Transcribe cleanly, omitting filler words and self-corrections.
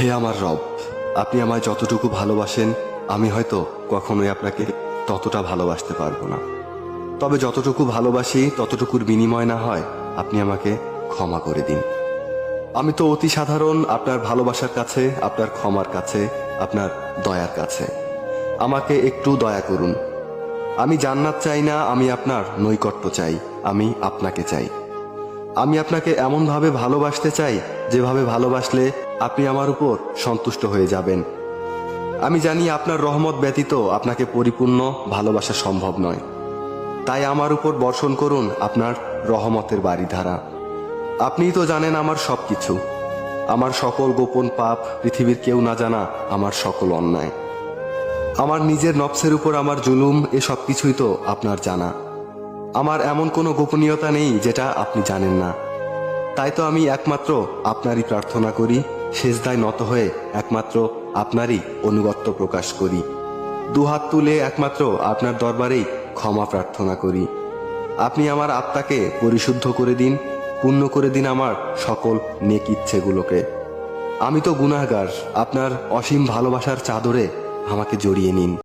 হে আমার রব, আপনি আমায় যতটুকু ভালোবাসেন আমি হয়তো কখনোই আপনাকে ততটা ভালোবাসতে পারবো না। তবে যতটুকু ভালোবাসি ততটুকুর বিনিময় না হয় আপনি আমাকে ক্ষমা করে দিন। আমি তো অতি সাধারণ আপনার ভালোবাসার কাছে, আপনার ক্ষমার কাছে, আপনার দয়ার কাছে। আমাকে একটু দয়া করুন। আমি জান্নাত চাই না, আমি আপনার নৈকট্য চাই, আমি আপনাকে চাই। আমি আপনাকে এমনভাবে ভালোবাসতে চাই যেভাবে ভালোবাসলে আপনি আমার উপর সন্তুষ্ট হয়ে যাবেন। আমি জানি আপনার রহমত ব্যতীত আপনাকে পরিপূর্ণ ভালোবাসা সম্ভব নয়। তাই আমার উপর বর্ষণ করুন আপনার রহমতের বারিধারা। আপনিই তো জানেন আমার সবকিছু, আমার সকল গোপন পাপ, পৃথিবীর কেউ না জানা আমার সকল অন্যায়, আমার নিজের নফসের উপর আমার জুলুম, এ সব কিছুই তো আপনার জানা। আমার এমন কোনো গোপনীয়তা নেই যেটা আপনি জানেন না। তাই তো আমি একমাত্র আপনারই প্রার্থনা করি, সেজদায় নত হয়ে একমাত্র আপনারই অনুগত্য প্রকাশ করি, দুহাত তুলে একমাত্র আপনার দরবারেই ক্ষমা প্রার্থনা করি। আপনি আমার আত্মাকে পরিশুদ্ধ করে দিন, পূর্ণ করে দিন আমার সকল নেক ইচ্ছেগুলোকে। আমি তো গুনাহগার, আপনার অসীম ভালোবাসার চাদরে আমাকে জড়িয়ে নিন।